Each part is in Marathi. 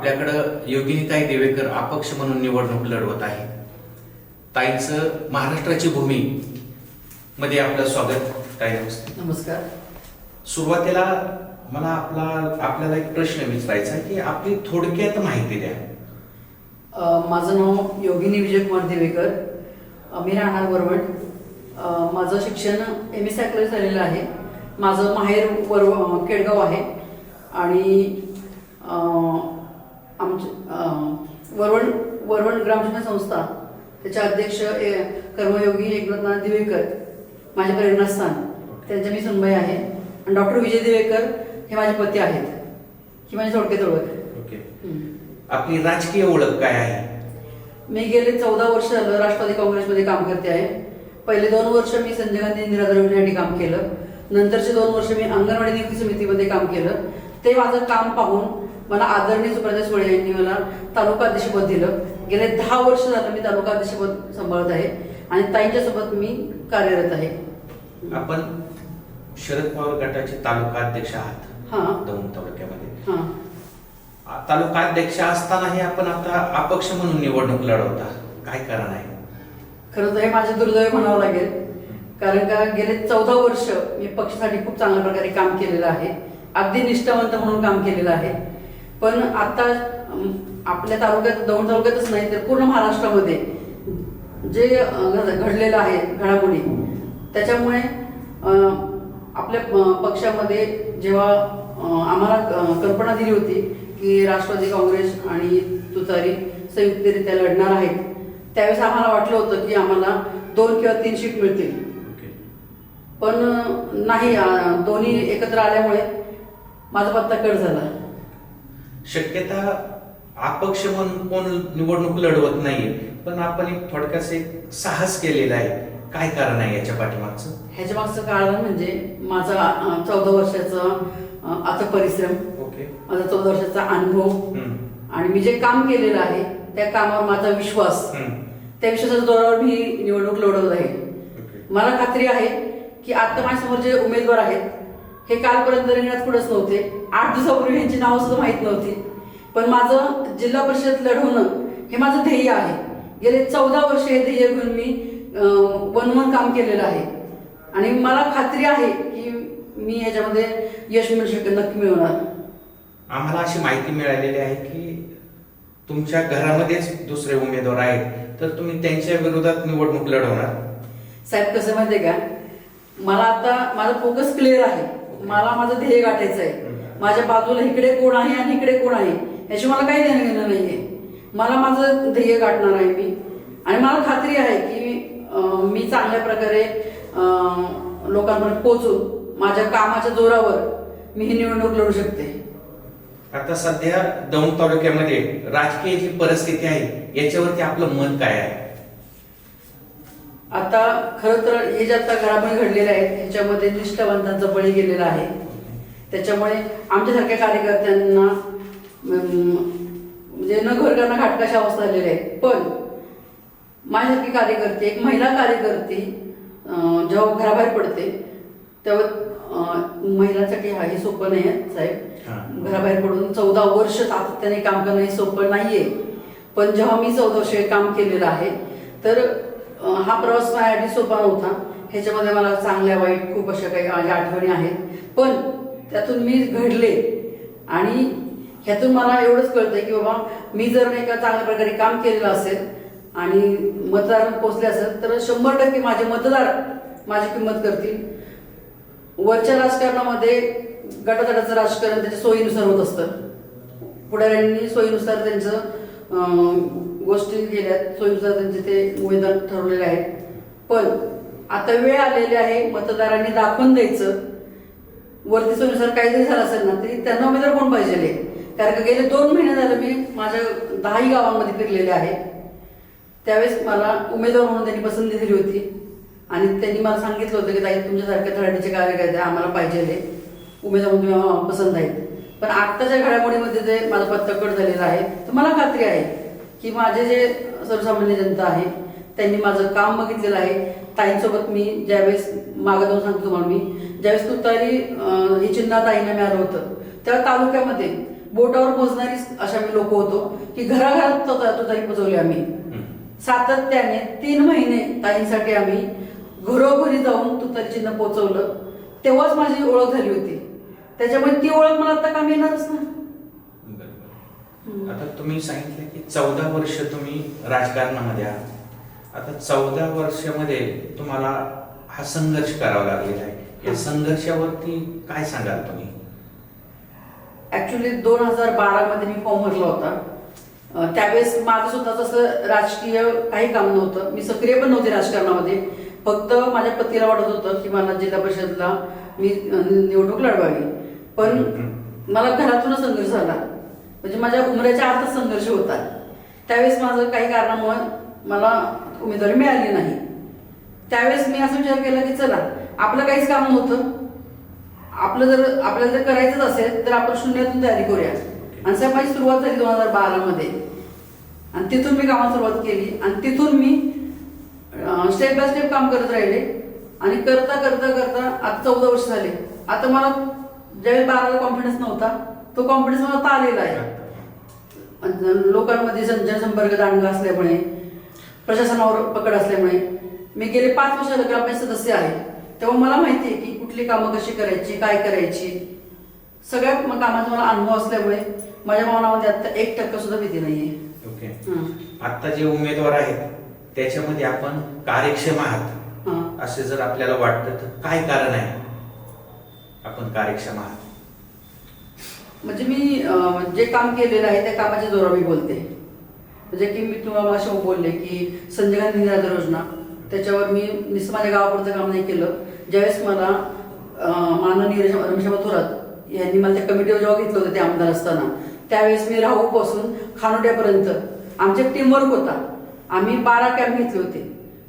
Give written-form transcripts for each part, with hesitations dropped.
आपल्याकडं योगिनीताई देवेकर अपक्ष म्हणून निवडणूक लढवत आहे. ताईंचं महाराष्ट्राची भूमी मध्ये आपलं स्वागत. ताई नमस्ते. नमस्कार. सुरुवातीला मला आपल्याला एक प्रश्न विचारायचा आहे की आपली थोडक्यात माहिती द्या. माझं नाव योगिनी विजयकुमार देवेकर. मी राहणार वरवड. माझं शिक्षण MA सायकॉलॉजी झालेलं आहे. माझं माहेर केडगाव आहे आणि वरवड ग्रामशिक्षण संस्था त्याचे अध्यक्ष कर्मयोगी एकनाथ दिवेकर माझे प्रेरणास्थान, त्यांच्या मी सुनबाई आहे. आणि डॉक्टर विजय देवेकर हे माझे पती आहेत. ही माझी थोडक्यात ओळख. ओके. आपली राजकीय ओळख काय आहे? मी गेले 14 वर्ष झालं राष्ट्रवादी काँग्रेसमध्ये काम करते आहे. पहिले 2 वर्ष मी संजय गांधी निराधार योजनेसाठी काम केलं. नंतरचे 2 वर्ष मी अंगणवाडी नियुक्ती समितीमध्ये काम केलं. ते माझं काम पाहून मला आदरणीय सुप्रतीत सुळे यांनी मला तालुका अध्यक्षपद दिलं. गेले 10 वर्ष झालं मी तालुका अध्यक्षपद सांभाळत आहे आणि ताईंच्या सोबत मी कार्यरत आहे. आपण शरद पवार गटाचे तालुका अध्यक्ष आहात. हां. दौंड तालुक्यामध्ये. हां. तालुका अध्यक्ष असतानाही आपण आता अपक्ष म्हणून निवडणूक लढवता, काय कारण आहे? खरं तर हे माझे दुर्दैव म्हणावं लागेल, कारण का गेले 14 वर्ष मी पक्षासाठी खूप चांगल्या प्रकारे काम केलेलं आहे. अगदी निष्ठावंत म्हणून काम केलेलं आहे. पण आता आपल्या तालुक्यात, दौंड तालुक्यातच नाही तर पूर्ण महाराष्ट्रामध्ये जे घडलेलं आहे घडामोडी, त्याच्यामुळे आपल्या पक्षामध्ये जेव्हा आम्हाला कल्पना दिली होती की राष्ट्रवादी काँग्रेस आणि तुतारी संयुक्तरित्या लढणार आहेत, त्यावेळेस आम्हाला वाटलं होतं की आम्हाला 2 किंवा 3 सीट मिळतील. पण नाही, दोन्ही एकत्र आल्यामुळे माझा पत्ता कट झाला. शक्यता अपक्ष म्हणून कोण निवडणूक लढवत नाहीये, पण आपण एक थोडक्यात एक साहस केलेला आहे. काय कारण आहे याच्या पाठीमागचं? ह्याच्या मागचं कारण म्हणजे माझा 14 वर्षाचा आता परिश्रम, माझा 14 वर्षाचा अनुभव आणि मी जे काम केलेलं आहे त्या कामावर माझा विश्वास, त्या विश्वासाच्या जोरावर मी निवडणूक लढवत आहे. मला खात्री आहे की आता माझ्यासमोर जे उमेदवार आहेत हे कालपर्यंत रिंगणात पुढेच नव्हते. 8 दिवसापूर्वी यांची नावं सुद्धा माहीत नव्हती. पण माझं जिल्हा परिषद लढवणं हे माझं ध्येय आहे. गेले 14 वर्ष हे ध्येय घेऊन मी वनवन काम केलेलं आहे आणि मला खात्री आहे की मी याच्यामध्ये यश मिळू शकेल, नक्की मिळवणार. आम्हाला अशी माहिती मिळालेली आहे की तुमच्या घरामध्येच दुसरे उमेदवार आहेत, तर तुम्ही त्यांच्या विरोधात निवडणूक लढवणार. साहेब, कसं माहितीये का, मला आता माझा फोकस क्लिअर आहे. मला माझं ध्येय गाठायचं आहे. माझ्या बाजूला इकडे कोण आहे आणि इकडे कोण आहे याची मला काही देणं घेणं नाहीये. मला माझं ध्येय गाठणार आहे मी. आणि मला खात्री आहे की मी चांगल्या प्रकारे लोकांपर्यंत पोहोचून माझ्या कामाच्या जोरावर मी ही निवडणूक लढू शकते. आता सध्या दौंड तालुक्यामध्ये राजकीय जी परिस्थिती आहे याच्यावरती आपलं मत काय आहे? आता खरं तर हे जे आता घडामोडी घडलेल्या आहेत ह्याच्यामध्ये निष्ठावंतांचा बळी गेलेला आहे. त्याच्यामुळे आमच्यासारख्या कार्यकर्त्यांना म्हणजे न घर करणं घाटकाशी अवस्था झालेली आहे. पण माझ्यासारखी कार्यकर्ते, एक महिला कार्यकर्ती जेव्हा घराबाहेर पडते तेव्हा महिलांसाठी हे सोपं नाही आहे साहेब. घराबाहेर पडून 14 वर्ष सातत्याने काम करणं हे सोपं नाहीये. पण जेव्हा मी 14 वर्ष काम केलेलं आहे तर हा प्रवास माझ्यासाठी सोपा नव्हता. ह्याच्यामध्ये मला चांगल्या वाईट खूप अशा काही माझ्या आठवणी आहेत. पण त्यातून मी घडले आणि ह्यातून मला एवढंच कळतंय की बाबा मी जर नाही का चांगल्या प्रकारे काम केलेलं असेल आणि मतदारांना पोहोचले असेल तर 100% माझे मतदार माझी किंमत करतील. वरच्या राजकारणामध्ये गटातटाचं राजकारण त्याच्या सोयीनुसार होत असतं. पुढाऱ्यांनी सोयीनुसार त्यांचं गोष्टी केल्यात, सोयीनुसार त्यांचे ते उमेदवार ठरवलेले आहेत. पण आता वेळ आलेली आहे मतदारांनी दाखवून द्यायचं. वरती सोयीनुसार काही जरी झालं असेल ना तरी त्यांना उमेदवार कोण पाहिजे. कारण का गेले 2 महिने झाले मी माझ्या 10 गावांमध्ये फिरलेले आहे. त्यावेळेस मला उमेदवार म्हणून त्यांनी पसंती दिली होती आणि त्यांनी मला सांगितलं होतं की ताई तुमच्यासारख्या धडाडीचे कार्यकर्ते आम्हाला पाहिजे, उमेदवार म्हणून तुम्ही पसंत आहेत. पण आत्ताच्या घडामोडीमध्ये जे माझा पत्ता कट झालेला आहे तर मला खात्री आहे की माझे जे सर्वसामान्य जनता आहे त्यांनी माझं काम बघितलेलं आहे. ताईंसोबत मी ज्यावेळेस मागं जाऊन सांगतो तुम्हाला, मी ज्यावेळेस तुतारी हे चिन्ह ताईंना मिळालं होतं तेव्हा तालुक्यामध्ये बोटावर मोजणारी अशा मी लोक होतो की घराघरात तुतारी पोचवली आम्ही. सातत्याने 3 महिने ताईंसाठी आम्ही घरोघरी जाऊन तुतारी चिन्ह पोचवलं. तेव्हाच माझी ओळख झाली होती. त्याच्यामुळे ती ओळख मला आता काम येणारच ना. आता तुम्ही सांगितलं की 14 वर्ष तुम्ही राजकारणामध्ये आहात. आता 14 वर्षामध्ये तुम्हाला हा संघर्ष करावा लागलेला आहे. या संघर्षावरती काय सांगाल तुम्ही? ऍक्च्युली 2012 मध्ये मी फॉर्म भरला होता. त्यावेळेस माझं स्वतःच असं राजकीय काही काम नव्हतं. मी सक्रिय पण नव्हते राजकारणामध्ये. फक्त माझ्या पतीला वाटत होतं की मला जिल्हा परिषदला मी निवडणूक लढवावी. पण मला घरातूनच संघर्ष झाला. म्हणजे माझ्या उमऱ्याच्या आतच संघर्ष होता. त्यावेळेस माझं काही कारणामुळे मला उमेदवारी मिळाली नाही. त्यावेळेस मी असा विचार केला की चला आपलं काहीच काम नव्हतं. आपल्याला जर करायचंच असेल तर आपण शून्यातून तयारी करूया. आणि साहेब माझी सुरुवात झाली 2012 मध्ये. आणि तिथून मी कामाला सुरुवात केली. आणि तिथून मी स्टेप बाय स्टेप काम करत राहिले. आणि करता करता करता आता 14 वर्ष झाले. आता मला ज्यावेळी 12ला कॉन्फिडन्स नव्हता तो कॉन्फिडन्स मला आता आलेला आहे. लोकांमध्ये जनसंपर्क दांडगा असल्यामुळे, प्रशासनावर पकड असल्यामुळे मी गेले 5 वर्ष ग्रामपंचायत सदस्य आहे. तेव्हा मला माहिती आहे की कुठली कामं कशी करायची, काय करायची. सगळ्या कामाचा मला अनुभव असल्यामुळे माझ्या मनामध्ये आता 1% सुद्धा भीती नाहीये. ओके. आता जे उमेदवार आहेत त्याच्यामध्ये आपण कार्यक्षम आहात असे जर आपल्याला वाटतं तर काय कारण आहे आपण कार्यक्षम आहात? म्हणजे मी जे काम केलेलं आहे त्या कामाच्या जोरावर मी बोलते. म्हणजे की मी तुम्हाला अशा बोलले की संजय गांधी निराधार योजना त्याच्यावर मी माझ्या गावापुरतं काम नाही केलं. ज्यावेळेस मला माननीय रमेशबा थोरात यांनी मला त्या कमिटीवर जेव्हा घेतलं होतं ते आमदार असताना त्यावेळेस मी राहूपासून खानोट्यापर्यंत आमच्या टीमवर्क होता. आम्ही 12 कॅम्प घेतले होते.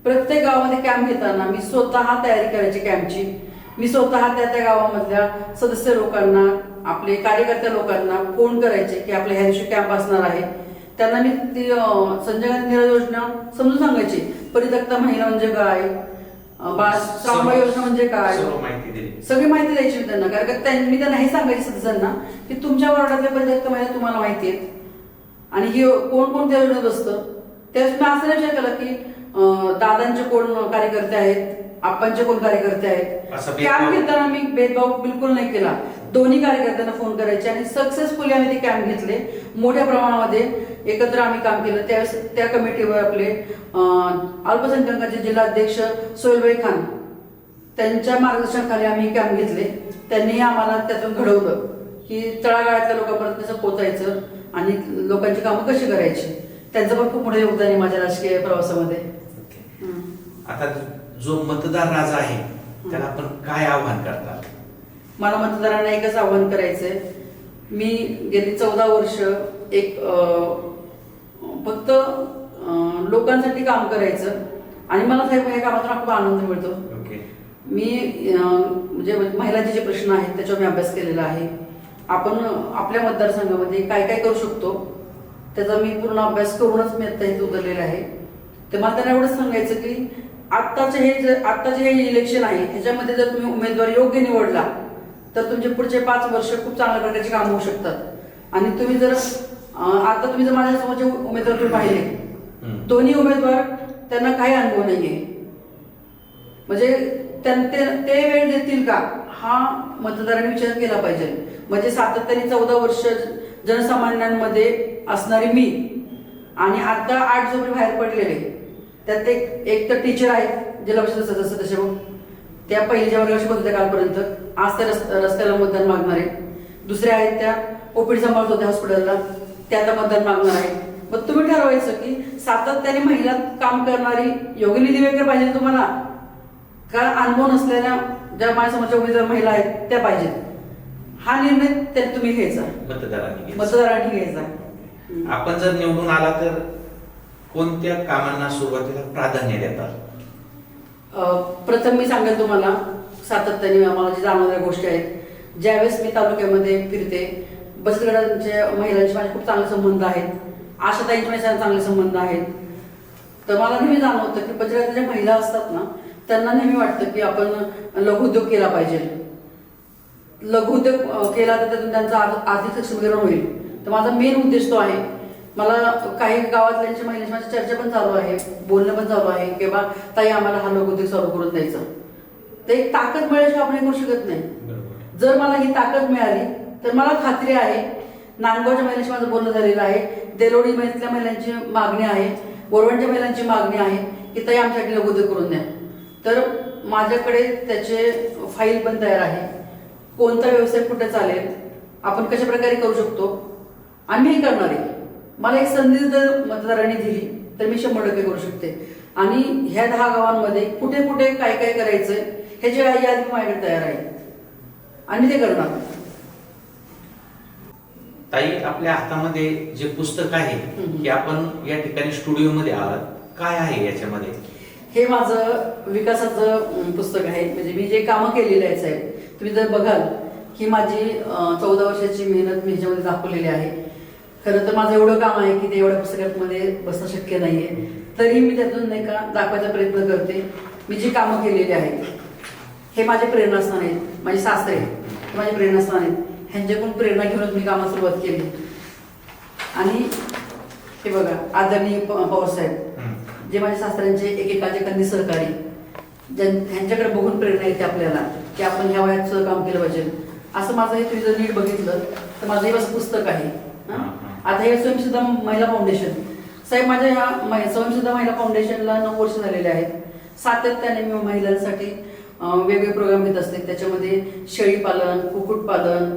प्रत्येक गावामध्ये कॅम्प घेताना मी स्वतः तयारी करायची कॅम्पची. मी स्वतः त्या गावामधल्या सदस्य लोकांना, आपले कार्यकर्त्या लोकांना फोन करायचे की आपल्या ह्या दिवशी कॅम्प असणार आहे. त्यांना मी ती संजय गांधी निराधार योजना समजून सांगायची. परित्यक्ता महिला म्हणजे काय, श्रामबाई योजना म्हणजे काय, सगळी माहिती द्यायची मी त्यांना. कारण मी त्यांना हे सांगायचे सदस्यांना की तुमच्या वार्डातल्या परित्यक्त महिला तुम्हाला माहिती आहेत आणि ही कोण कोण त्या योजनेत बसतं. त्यावेळेस मी असा विचार केला की दादांचे कोण कार्यकर्ते आहेत, आप्पांचे कोण कार्यकर्ते आहेत. कॅम्प घेताना मी भेदभाव बिलकुल नाही केला. दोन्ही कार्यकर्त्यांना फोन करायचे आणि सक्सेसफुली आम्ही ते कॅम्प घेतले. मोठ्या प्रमाणामध्ये एकत्र आम्ही काम केलं. त्यावेळेस त्या कमिटीवर आपले अल्पसंख्याकांचे जिल्हा अध्यक्ष सोहेलभाई खान त्यांच्या मार्गदर्शनाखाली आम्ही कॅम्प घेतले. त्यांनी आम्हाला त्यातून घडवलं की तळागाळातल्या लोकांपर्यंत कसं पोचायचं आणि लोकांची कामं कशी करायची. त्यांचं पण खूप मोठं योगदान आहे माझ्या राजकीय प्रवासामध्ये. आता जो मतदार राजा आहे त्याला आपण काय आव्हान करतात? मला मतदारांना एकच आव्हान करायचंय. मी गेली 14 वर्ष एक फक्त लोकांसाठी काम करायचं आणि मला साहेब या कामातून खूप आनंद मिळतो. मी म्हणजे महिलांचे जे प्रश्न आहेत त्याच्यावर मी अभ्यास केलेला आहे. आपण आपल्या मतदारसंघामध्ये काय काय करू शकतो त्याचा मी पूर्ण अभ्यास करूनच मी आता इथे उतरलेला आहे. तर मला त्यांना एवढंच सांगायचं की आत्ताचे हे इलेक्शन आहे ह्याच्यामध्ये जर तुम्ही उमेदवार योग्य निवडला तर तुमचे पुढचे 5 वर्ष खूप चांगल्या प्रकारची कामं होऊ शकतात. आणि तुम्ही जर माझ्यासमोरचे उमेदवार तुम्ही पाहिले, दोन्ही उमेदवार त्यांना काही अनुभव नाहीये. म्हणजे ते वेळ देतील का हा मतदारांनी विचार केला पाहिजे. म्हणजे सातत्याने 14 वर्ष जनसामान्यांमध्ये असणारी मी आणि आता 8 जोपडी बाहेर पडलेले त्यात एक तर टीचर आहेत जिल्हा परिषद सदस्य तसे मग त्या पहिल्या वर्गाशी होत्या कालपर्यंत. आज त्या रस्त्याला मतदान मागणार आहे. दुसऱ्या आहेत त्या ओपीडी सांभाळत होत्या हॉस्पिटलला, त्या आता मतदान मागणार आहे. मग तुम्ही ठरवायचं की सातत्याने महिला काम करणारी योगिनी दिवेकर पाहिजे तुम्हाला का अनुभव नसलेल्या ज्या माझ्यासमोरच्या उमेदवार महिला आहेत त्या पाहिजेत. हा निर्णय त्यात तुम्ही घ्यायचा, मतदारांनी घ्यायचा. आपण जर निवडून आला तर कोणत्या कामांना सुरुवातीला प्राधान्य देतात? प्रथम मी सांगेल तुम्हाला सातत्याने मला जे जाणवणाऱ्या गोष्टी आहेत. ज्यावेळेस मी तालुक्यामध्ये फिरते, बचत गटांच्या महिलांचे माझे खूप चांगले संबंध आहेत, आशाताईंचे माझे चांगले संबंध आहेत. तर मला नेहमी जाणवतं की बचत गटाच्या महिला असतात ना त्यांना नेहमी वाटतं की आपण लघुउद्योग केला पाहिजे. लघुउद्योग केला तर त्यातून त्यांचा आर्थिक सक्षमीकरण होईल. तर माझा मेन उद्देश तो आहे. मला काही गावातल्यांच्या महिलांची माझी चर्चा पण चालू आहे, बोलणं पण चालू आहे की बा ताई आम्हाला हा लघुउद्योग चालू करून द्यायचा. तर एक ताकद मिळाल्याशिवाय आपण हे करू शकत नाही. जर मला ही ताकद मिळाली तर मला खात्री आहे, नांदगावच्या महिलांशी माझं बोलणं झालेलं आहे, देलोडी मधल्या महिलांची मागणी आहे, बोरवणच्या महिलांची मागणी आहे की ताई आमच्यासाठी लघुउद्योग करून द्या. तर माझ्याकडे त्याचे फाईल पण तयार आहे. कोणता व्यवसाय कुठे चालेल, आपण कशा प्रकारे करू शकतो आणि मी करणार आहे. मला एक संधी जर मतदारांनी दिली तर मी 100% करू शकते. आणि ह्या 10 गावांमध्ये कुठे कुठे काय काय करायचंय ह्याची यादी माझ्याकडे तयार आहे आणि ते करणार. ताई, आपल्या हातामध्ये जे पुस्तक आहे की आपण या ठिकाणी स्टुडिओमध्ये आलात, काय आहे याच्यामध्ये? हे माझं विकासाचं पुस्तक आहे. म्हणजे मी जे कामं केलेली आहेत साहेब, तुम्ही जर बघाल ही माझी 14 वर्षाची मेहनत मी ह्याच्यामध्ये दाखवलेली आहे. खरं तर माझं एवढं काम आहे की ते एवढ्या पुस्तकामध्ये बसणं शक्य नाहीये, तरी मी त्यातून नाही का दाखवायचा प्रयत्न करते. मी जी कामं केलेली आहेत हे माझे प्रेरणास्थान आहेत. माझे सासरे हे माझे प्रेरणास्थान आहेत. ह्यांच्याकडून प्रेरणा घेऊनच मी कामाला सुरुवात केली. आणि हे बघा, आदरणीय पवार साहेब जे माझ्या सासऱ्यांचे एकेकाचे कंदी सहकारी, ह्यांच्याकडे बघून प्रेरणा येते आपल्याला की आपण ह्या वयात सुद्धा काम केलं पाहिजे. असं माझं हे तुम्ही जर नीट बघितलं तर माझं हे असं पुस्तक आहे. आता हे स्वयंसिद्धा महिला फाउंडेशन साहेब, माझ्या ह्या स्वयंसिद्धा महिला फाउंडेशनला 9 वर्ष झालेले आहेत. सातत्याने मी महिलांसाठी वेगवेगळे प्रोग्राम घेत असते. त्याच्यामध्ये शेळीपालन, कुक्कुटपालन,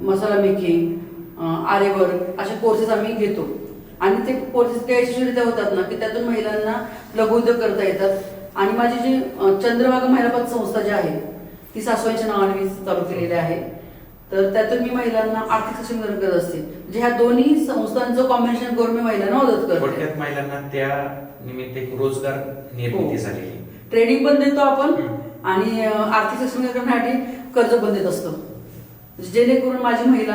मसाला मेकिंग, आरेवर्क असे कोर्सेस आम्ही घेतो. आणि ते कोर्सेस काही यशस्वीरित्या होतात ना की त्यातून महिलांना लघुउद्योग करता येतात. आणि माझी जी चंद्रभागा महिला पत संस्था जी आहे ती सासवांच्या नावाने मी चालू केलेली आहे. तर त्यातून मी महिलांना आर्थिक सक्षमीकरण करत असते. म्हणजे ह्या दोन्ही संस्थांचं कॉम्बिनेशन करून मी महिलांना मदत करते. थोडक्यात महिलांना त्या निमित्त एक रोजगार निर्मिती झालेली. ट्रेनिंग पण देतो आपण आणि आर्थिक सक्षमीकरणासाठी कर्ज पण देत असतो. जेणेकरून माझी महिला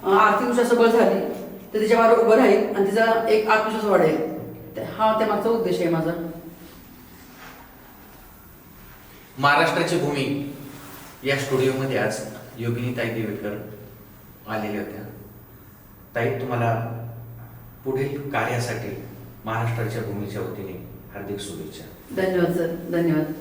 आर्थिकदृष्ट्या सबळ झाली तर तिच्यावर उभं राहील आणि तिचा एक आत्मविश्वास वाढेल. हा त्यामागचा उद्देश आहे माझा. महाराष्ट्राची भूमी या स्टुडिओमध्ये आज योगिनीताई देवेकर आलेल्या होत्या. ताई, तुम्हाला पुढील कार्यासाठी महाराष्ट्राच्या भूमीच्या वतीने हार्दिक शुभेच्छा. धन्यवाद सर, धन्यवाद.